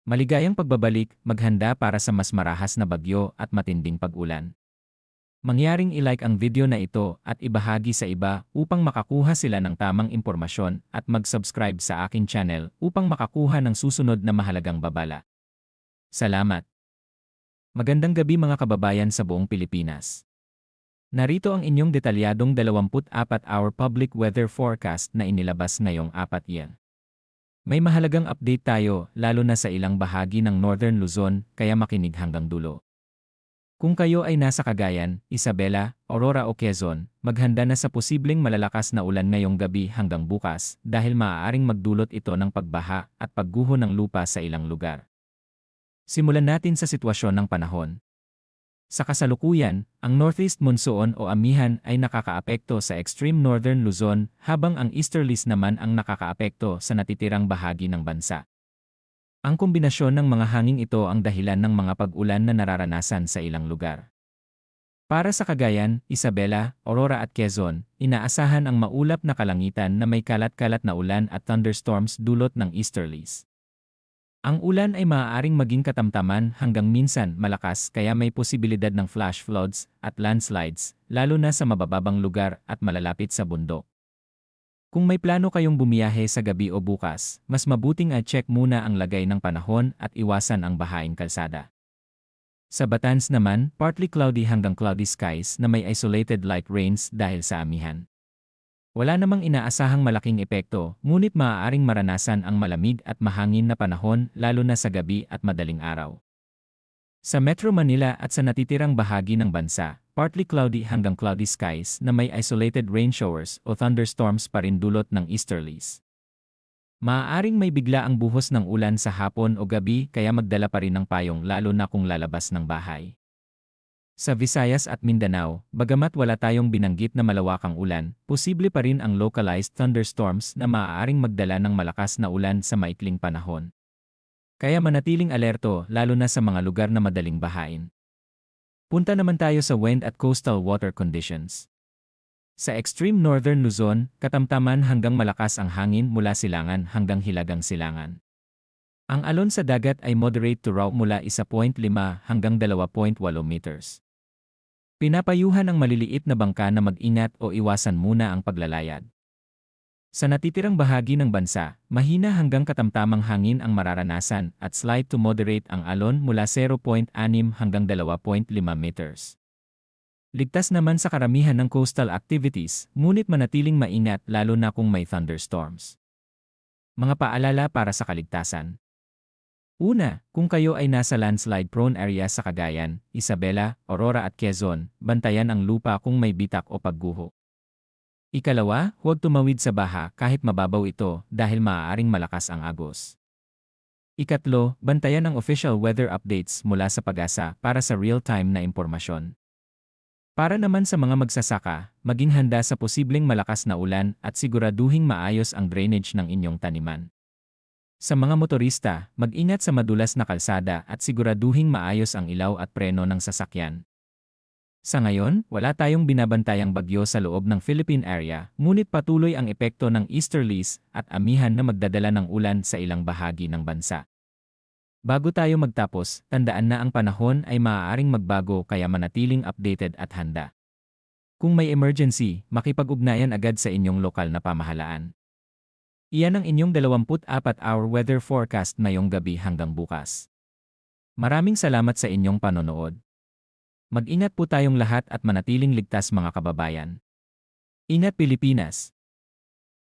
Maligayang pagbabalik, maghanda para sa mas marahas na bagyo at matinding pag-ulan. Mangyaring i-like ang video na ito at ibahagi sa iba upang makakuha sila ng tamang impormasyon at mag-subscribe sa aking channel upang makakuha ng susunod na mahalagang babala. Salamat! Magandang gabi mga kababayan sa buong Pilipinas. Narito ang inyong detalyadong 24-hour public weather forecast na inilabas ngayong 4 May mahalagang update tayo lalo na sa ilang bahagi ng Northern Luzon kaya makinig hanggang dulo. Kung kayo ay nasa Cagayan, Isabela, Aurora o Quezon, maghanda na sa posibleng malalakas na ulan ngayong gabi hanggang bukas dahil maaaring magdulot ito ng pagbaha at pagguho ng lupa sa ilang lugar. Simulan natin sa sitwasyon ng panahon. Sa kasalukuyan, ang northeast monsoon o amihan ay nakakaapekto sa extreme northern Luzon habang ang easterlies naman ang nakakaapekto sa natitirang bahagi ng bansa. Ang kombinasyon ng mga hangin ito ang dahilan ng mga pag-ulan na nararanasan sa ilang lugar. Para sa Cagayan, Isabela, Aurora at Quezon, inaasahan ang maulap na kalangitan na may kalat-kalat na ulan at thunderstorms dulot ng easterlies. Ang ulan ay maaaring maging katamtaman hanggang minsan malakas kaya may posibilidad ng flash floods at landslides, lalo na sa mabababang lugar at malalapit sa bundok. Kung may plano kayong bumiyahe sa gabi o bukas, mas mabuting i-check muna ang lagay ng panahon at iwasan ang bahaing kalsada. Sa Batangas naman, partly cloudy hanggang cloudy skies na may isolated light rains dahil sa amihan. Wala namang inaasahang malaking epekto, ngunit maaaring maranasan ang malamig at mahangin na panahon lalo na sa gabi at madaling araw. Sa Metro Manila at sa natitirang bahagi ng bansa, partly cloudy hanggang cloudy skies na may isolated rain showers o thunderstorms pa rin dulot ng easterlies. Maaaring may bigla ang buhos ng ulan sa hapon o gabi kaya magdala pa rin ng payong lalo na kung lalabas ng bahay. Sa Visayas at Mindanao, bagamat wala tayong binanggit na malawakang ulan, posible pa rin ang localized thunderstorms na maaaring magdala ng malakas na ulan sa maikling panahon. Kaya manatiling alerto lalo na sa mga lugar na madaling bahain. Punta naman tayo sa wind at coastal water conditions. Sa extreme northern Luzon, katamtaman hanggang malakas ang hangin mula silangan hanggang hilagang silangan. Ang alon sa dagat ay moderate to raw mula 1.5 hanggang 2.8 meters. Pinapayuhan ang maliliit na bangka na mag-ingat o iwasan muna ang paglalayag. Sa natitirang bahagi ng bansa, mahina hanggang katamtamang hangin ang mararanasan at slight to moderate ang alon mula 0.6 hanggang 2.5 meters. Ligtas naman sa karamihan ng coastal activities, ngunit manatiling maingat lalo na kung may thunderstorms. Mga paalala para sa kaligtasan. Una, kung kayo ay nasa landslide-prone area sa Cagayan, Isabela, Aurora at Quezon, bantayan ang lupa kung may bitak o pagguho. Ikalawa, huwag tumawid sa baha kahit mababaw ito dahil maaaring malakas ang agos. Ikatlo, bantayan ang official weather updates mula sa Pag-asa para sa real-time na impormasyon. Para naman sa mga magsasaka, maging handa sa posibleng malakas na ulan at siguraduhing maayos ang drainage ng inyong taniman. Sa mga motorista, mag-ingat sa madulas na kalsada at siguraduhing maayos ang ilaw at preno ng sasakyan. Sa ngayon, wala tayong binabantayang bagyo sa loob ng Philippine area, ngunit patuloy ang epekto ng easterlies at amihan na magdadala ng ulan sa ilang bahagi ng bansa. Bago tayo magtapos, tandaan na ang panahon ay maaaring magbago kaya manatiling updated at handa. Kung may emergency, makipag-ugnayan agad sa inyong lokal na pamahalaan. Iyan ang inyong 24-hour weather forecast ngayong gabi hanggang bukas. Maraming salamat sa inyong panonood. Mag-ingat po tayong lahat at manatiling ligtas mga kababayan. Ingat Pilipinas!